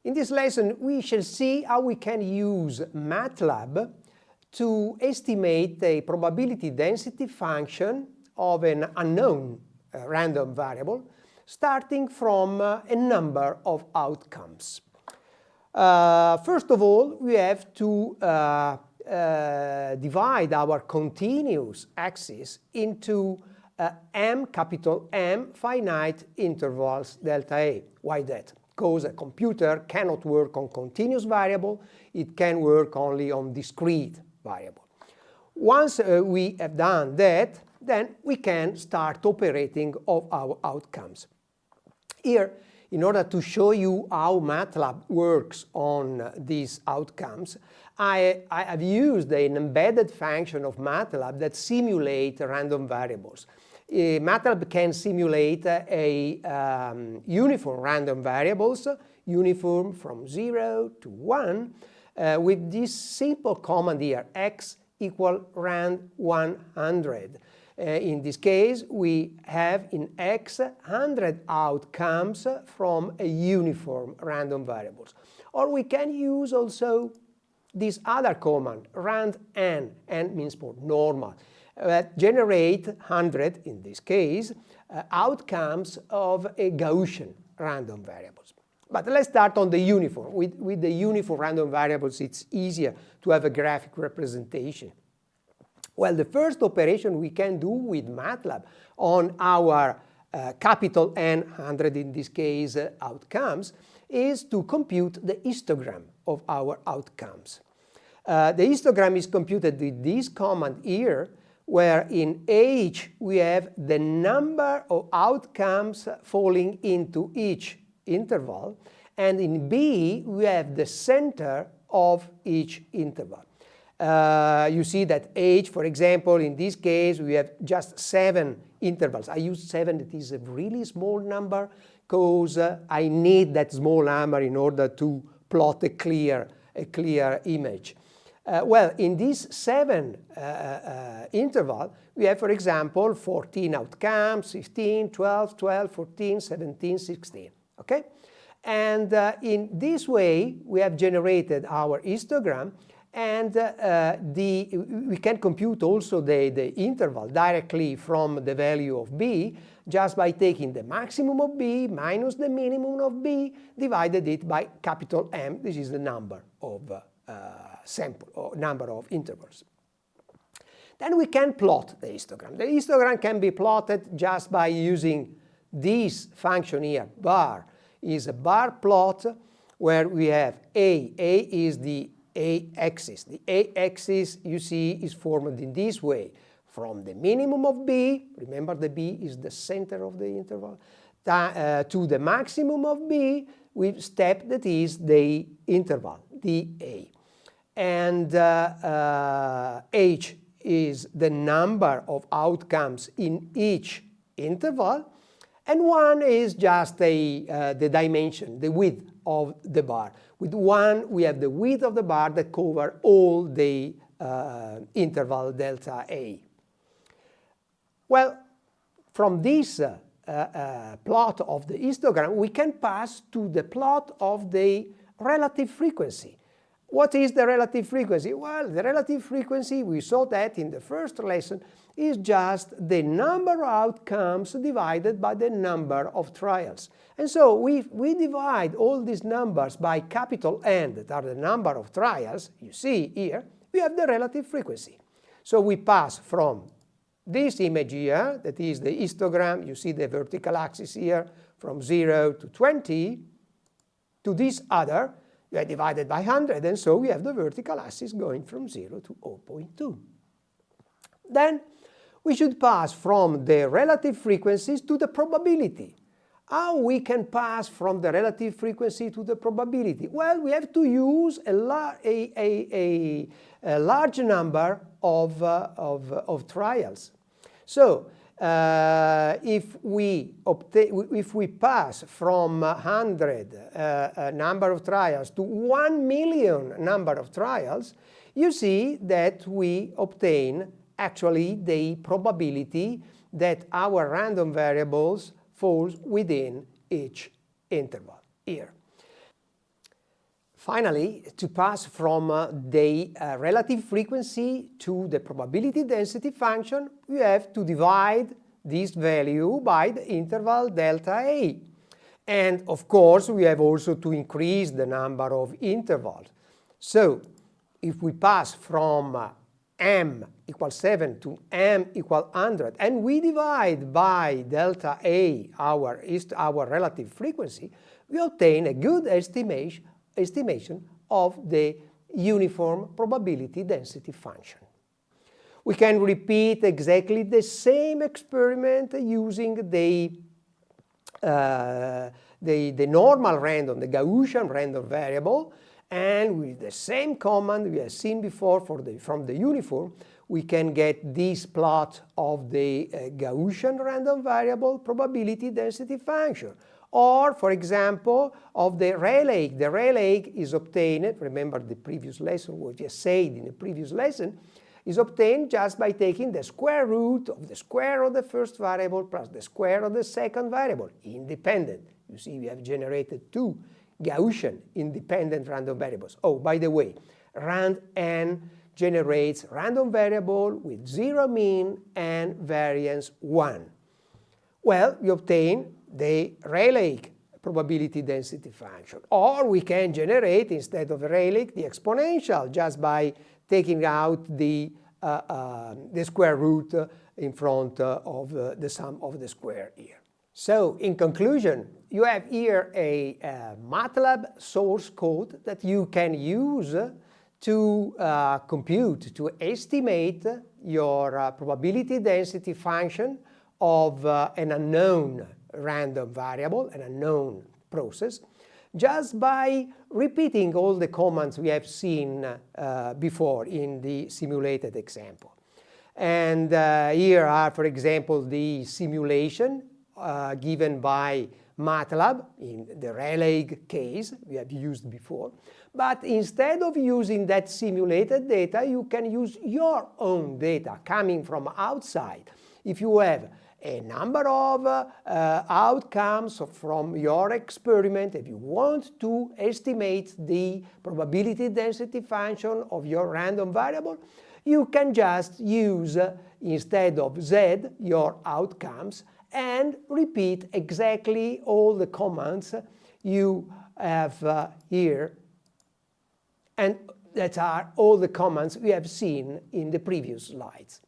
In this lesson, we shall see how we can use Matlab to estimate a probability density function of an unknown random variable, starting from a number of outcomes. First of all, we have to divide our continuous axis into capital M finite intervals delta A. Why that? Because a computer cannot work on continuous variable, it can work only on discrete variable. Once we have done that, then we can start operating of our outcomes. Here, in order to show you how Matlab works on these outcomes, I have used an embedded function of Matlab that simulates random variables. Matlab can simulate a uniform random variables, uniform from 0 to 1, with this simple command here, x equal rand 100. In this case, we have in x 100 outcomes from a uniform random variables. Or we can use also this other command, rand n means for normal, generate 100, in this case, outcomes of a Gaussian random variables. But let's start on the uniform. With the uniform random variables, it's easier to have a graphic representation. Well, the first operation we can do with Matlab on our capital N, 100 in this case, outcomes, is to compute the histogram of our outcomes. The histogram is computed with this command here, where in H we have the number of outcomes falling into each interval, and in B we have the center of each interval. You see that H, for example, in this case we have just 7 intervals. I use 7, that is a really small number, because I need that small number in order to plot a clear image. Well, in this 7 interval, we have, for example, 14 outcomes, 15, 12, 12, 14, 17, 16. Okay? And in this way, we have generated our histogram, and we can compute also the interval directly from the value of B, just by taking the maximum of B minus the minimum of B, divided it by capital M. This is the number of sample or number of intervals. Then we can plot the histogram. The histogram can be plotted just by using this function here. Bar is a bar plot where we have A. A is the A-axis. The A-axis, you see, is formed in this way. From the minimum of B, remember the B is the center of the interval, to the maximum of B with step that is the interval, dA. And H is the number of outcomes in each interval, and 1 is just the dimension, the width of the bar. With 1, we have the width of the bar that covers all the interval delta A. Well, from this plot of the histogram, we can pass to the plot of the relative frequency. What is the relative frequency? Well, the relative frequency, we saw that in the first lesson, is just the number of outcomes divided by the number of trials. And so we divide all these numbers by capital N, that are the number of trials. You see here, we have the relative frequency. So we pass from this image here, that is the histogram, you see the vertical axis here, from 0 to 20, to this other, we are divided by 100, and so we have the vertical axis going from 0 to 0.2. Then we should pass from the relative frequencies to the probability. How we can pass from the relative frequency to the probability? Well, we have to use a large number of trials. So if we pass from 100 number of trials to 1 million number of trials, you see that we obtain actually the probability that our random variables falls within each interval here. Finally, to pass from the relative frequency to the probability density function, we have to divide this value by the interval delta A. And of course, we have also to increase the number of intervals. So, if we pass from m equals 7 to m equals 100, and we divide by delta A, our relative frequency, we obtain a good estimation of the uniform probability density function. We can repeat exactly the same experiment using the normal random, the Gaussian random variable, and with the same command we have seen before from the uniform, we can get this plot of the Gaussian random variable probability density function. Or, for example, of the Rayleigh. The Rayleigh is obtained, remember the previous lesson, what we said in the previous lesson, is obtained just by taking the square root of the square of the first variable plus the square of the second variable, independent. You see, we have generated two Gaussian independent random variables. Oh, by the way, rand n generates random variable with 0 mean and variance 1. Well, we obtain the Rayleigh probability density function. Or we can generate, instead of Rayleigh, the exponential just by taking out the square root in front of the sum of the square here. So, in conclusion, you have here a Matlab source code that you can use to compute, to estimate your probability density function of an unknown random variable, an unknown process, just by repeating all the commands we have seen before in the simulated example. And here are, for example, the simulation given by Matlab in the Rayleigh case we have used before. But instead of using that simulated data, you can use your own data coming from outside. If you have a number of outcomes from your experiment, if you want to estimate the probability density function of your random variable, you can just use, instead of z, your outcomes, and repeat exactly all the commands you have here. And that are all the commands we have seen in the previous slides.